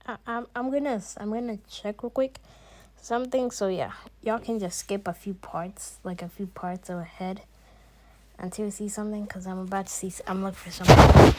I'm gonna check real quick something. So yeah, y'all can just skip a few parts, like a few parts ahead until you see something. Cause I'm about to see. I'm looking for something.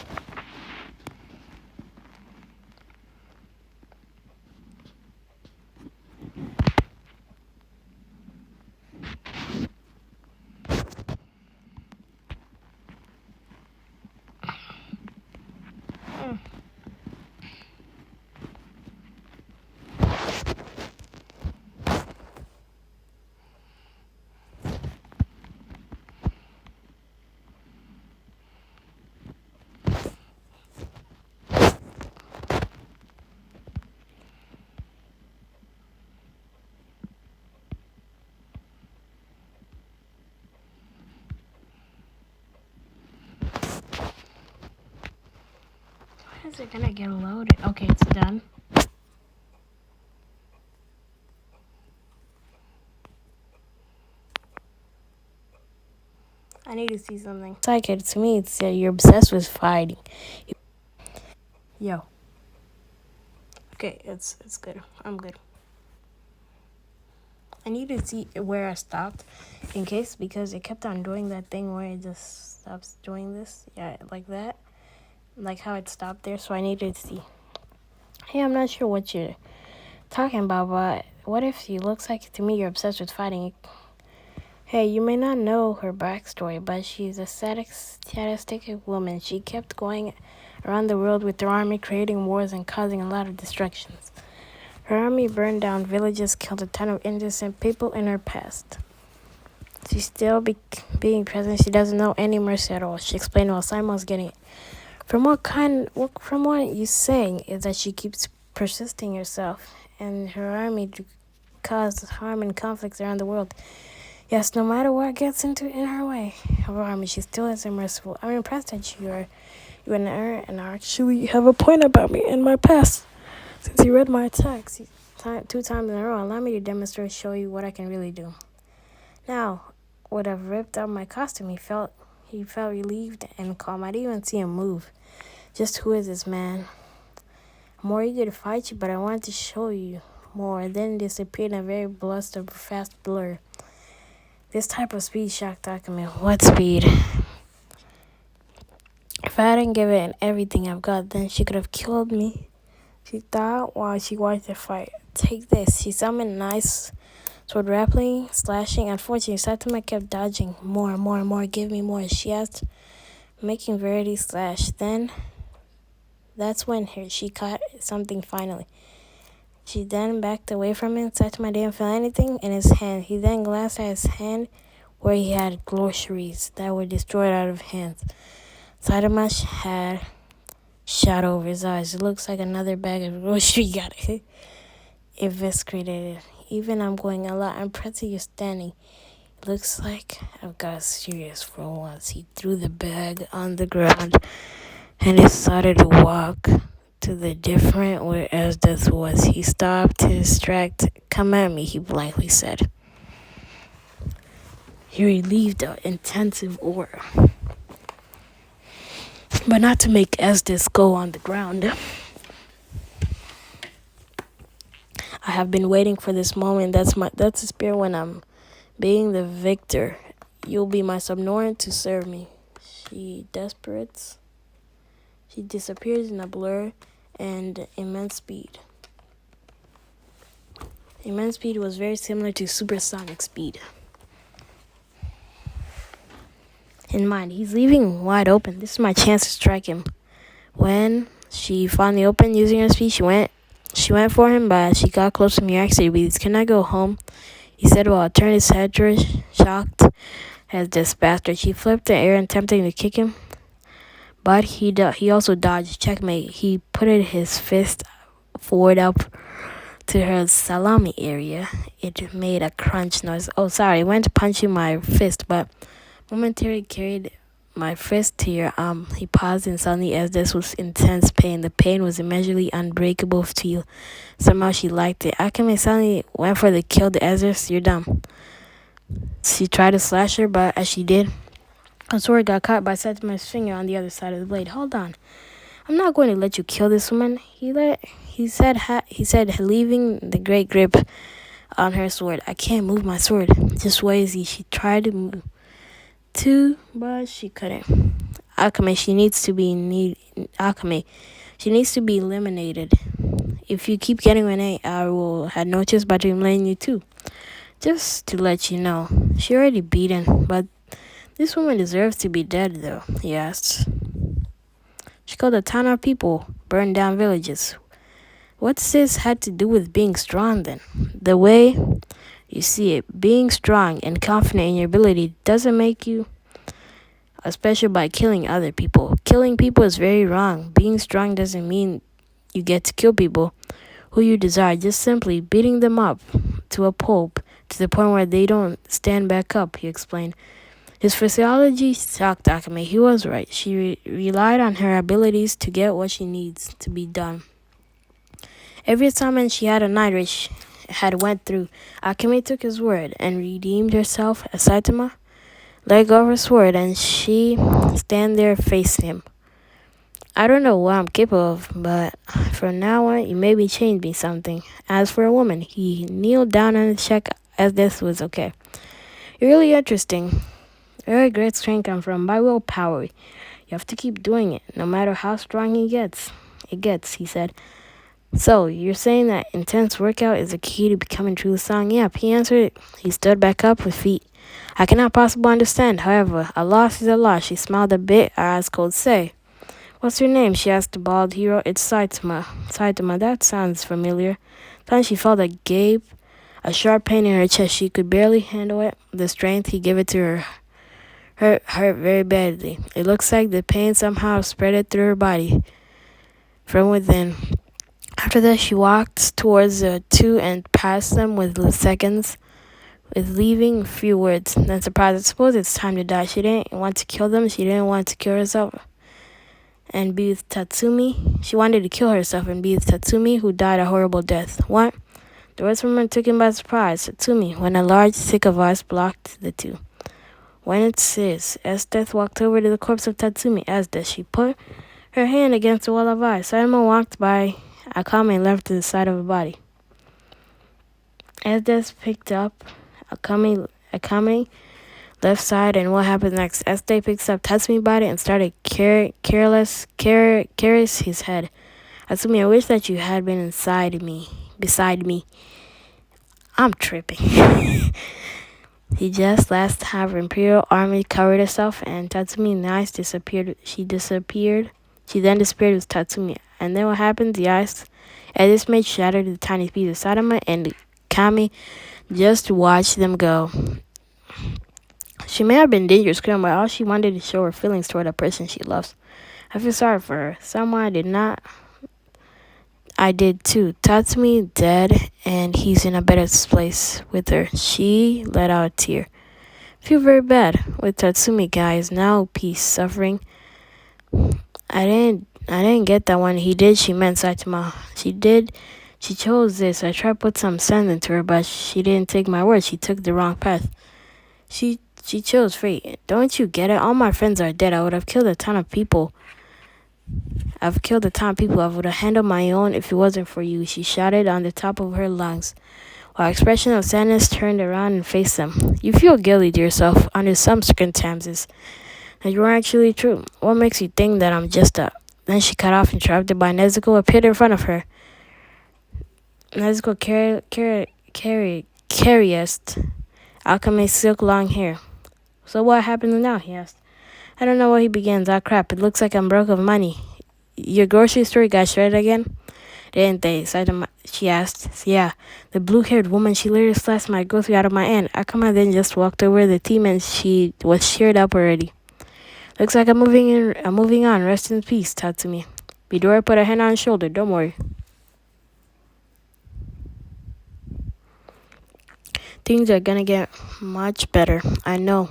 When is it gonna get loaded? Okay, it's done. I need to see something. It's like it to me. It's you're obsessed with fighting. Yo. Okay, it's good. I'm good. I need to see where I stopped, in case because it kept on doing that thing where it just stops doing this. Yeah, like that. Like how it stopped there. So I needed to see. Hey, I'm not sure what you're talking about, but what if she looks like to me you're obsessed with fighting? Hey, you may not know her backstory, but she's a sadistic woman. She kept going around the world with her army, creating wars and causing a lot of destructions. Her army burned down villages, killed a ton of innocent people in her past. She's still being present. She doesn't know any mercy at all. She explained while Simon's getting it. From what you're saying is that she keeps persisting herself and her army to cause harm and conflicts around the world. Yes, no matter what gets in her way of her army, she still isn't merciful. I'm impressed that you and her and I actually have a point about me in my past. Since you read my text 2 times in a row, allow me to demonstrate, show you what I can really do. Now, would have ripped out my costume. He felt relieved and calm. I didn't even see him move. Just who is this man? I'm more eager to fight you, but I wanted to show you more. Then disappeared in a very bluster, fast blur. This type of speed shock document. What speed? If I hadn't given it everything I've got, then she could have killed me. She thought while she watched the fight. Take this. She summoned nice sword grappling, slashing. Unfortunately, Saitama kept dodging. More, more, more. Give me more. She asked, making Verity slash. That's when she caught something finally. She then backed away from him. Saitama didn't feel anything in his hand. He then glanced at his hand where he had groceries that were destroyed out of hands. Saitama had shot over his eyes. It looks like another bag of groceries got eviscerated. Even I'm going a lot. I'm pretty you're standing. It looks like I've got serious for once. He threw the bag on the ground and he started to walk to the different where Esdeath was. He stopped his track. Come at me, he blankly said. He relieved the intensive aura, but not to make Esdeath go on the ground. I have been waiting for this moment. That's the spirit when I'm being the victor. You'll be my subnorant to serve me. She disappears in a blur and immense speed. Immense speed was very similar to supersonic speed. In mind, he's leaving wide open. This is my chance to strike him. When she finally opened using her speed, she went for him, but she got close to me. Actually, breathes. Can I go home? He said while turned his head to her, shocked as this bastard. She flipped the air, attempting to kick him, but he also dodged. Checkmate. He put his fist forward up to her salami area. It made a crunch noise. Oh, sorry. I went to punch you my fist, but momentarily carried my fist to your arm. He paused and suddenly, as this was intense pain. The pain was immeasurably unbreakable feel. Somehow she liked it. Akame suddenly went for the kill the Ezra's. You're dumb. She tried to slash her, but as she did, a sword got caught by Setima's finger on the other side of the blade. Hold on. I'm not going to let you kill this woman. He said leaving the great grip on her sword. I can't move my sword. Just Wazy. She tried to move too, but she couldn't. Akame, Akame. She needs to be eliminated. If you keep getting Renee, I will have no choice but to eliminate you too. Just to let you know, she already beaten, but this woman deserves to be dead though, he asked. She killed a ton of people, burned down villages. What's this had to do with being strong then? The way you see it, being strong and confident in your ability doesn't make you especially by killing other people. Killing people is very wrong. Being strong doesn't mean you get to kill people who you desire, just simply beating them up to a pulp to the point where they don't stand back up, he explained. His physiology shocked Akame. He was right. She relied on her abilities to get what she needs to be done. Every assignment she had a night which had went through, Akame took his word and redeemed herself as Saitama. Let go of her sword and she stand there facing him. I don't know what I'm capable of, but from now on, you maybe change me something. As for a woman, he kneeled down and checked as this was okay. You're really interesting. Where great strength come from? By willpower. You have to keep doing it, no matter how strong it gets, he said. So, you're saying that intense workout is the key to becoming truly strong? Yep, he answered. He stood back up with feet. I cannot possibly understand. However, a loss is a loss. She smiled a bit, her eyes cold. Say, what's your name? She asked the bald hero. It's Saitama. Saitama, that sounds familiar. Then she felt a gape, a sharp pain in her chest. She could barely handle it. The strength he gave it to her hurt very badly. It looks like the pain somehow spread through her body from within. After that, she walked towards the two and passed them with seconds, with leaving few words. Then surprised, I suppose it's time to die. She didn't want to kill them. She didn't want to kill herself and be with Tatsumi. She wanted to kill herself and be with Tatsumi, who died a horrible death. What? The words from her took him by surprise. Tatsumi, when a large, thick voice blocked the two. When it says, Estes walked over to the corpse of Tatsumi. Estes, she put her hand against the wall of ice. Saitama walked by Akame and left to the side of the body. Estes picked up Akame left side, and what happened next? Estes picks up Tatsumi body and started carries his head. Tatsumi, I wish that you had been beside me. I'm tripping. He just last have Imperial Army covered herself, and Tatsumi eyes disappeared. She then disappeared with Tatsumi. And then what happened? The ice at this made shattered to tiny pieces. Saitama and Kami just watched them go. She may have been dangerous, but all she wanted to show her feelings toward a person she loves. I feel sorry for her. Someone I did not. I did too. Tatsumi dead, and he's in a better place with her. She let out a tear. Feel very bad with Tatsumi, guys. Now peace, suffering. I didn't get that one. He did. She meant Saitama. She did. She chose this. I tried to put some sense into her, but she didn't take my word. She took the wrong path. She chose fate. Don't you get it? All my friends are dead. I would have killed a ton of people. I would have handled my own if it wasn't for you. She shouted on the top of her lungs, while expression of sadness turned around and faced them. You feel guilty to yourself under some circumstances. And you are actually true. What makes you think that I'm just a... Then she cut off, interrupted by Nezuko appeared in front of her. Nezuko carriest Akame's silk long hair. So what happened now? He asked. I don't know where he begins. Ah, crap. It looks like I'm broke of money. Your grocery store got shredded again? Didn't they? Saitama, she asked. Yeah. The blue-haired woman, she literally slashed my grocery out of my hand. Akama then just walked over the team and she was sheared up already. Looks like I'm moving on. Rest in peace, Tatsumi. Midori put her hand on his shoulder. Don't worry. Things are gonna get much better. I know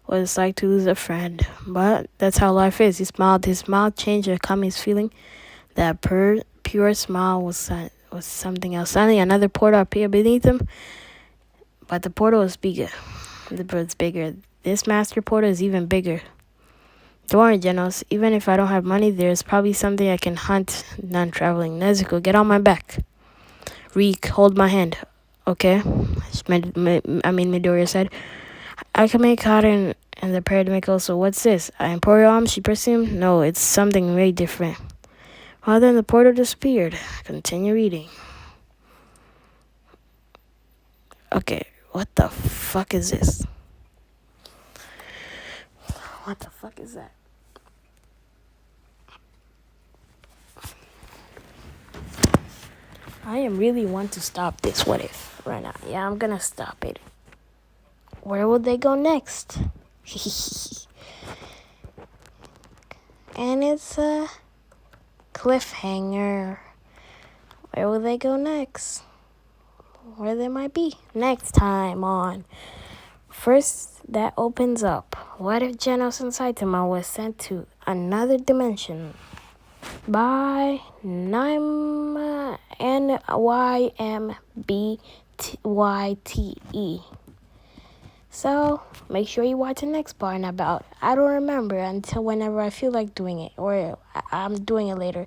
what it's like to lose a friend, but that's how life is. He smiled. His smile changed Akame's feeling. That pure smile was something else. Suddenly, another portal appeared beneath him, but the portal was bigger. The bird's bigger. This master portal is even bigger. Don't worry, Genos. Even if I don't have money, there's probably something I can hunt non-traveling. Nezuko, get on my back. Reek, hold my hand. Okay? Midoriya said. I can make cotton and the paradigm also. What's this? An Emporium, she presumed? No, it's something very different. Well, then the portal disappeared. Continue reading. Okay, what the fuck is this? What the fuck is that? I am really want to stop this what if right now. Yeah, I'm gonna stop it. Where will they go next? And it's a cliffhanger. Where will they go next? Where they might be next time on First that opens up. What if Genos and Saitama was sent to another dimension by NYMBTYTE? So make sure you watch the next part and about. I don't remember until whenever I feel like doing it, or I'm doing it later.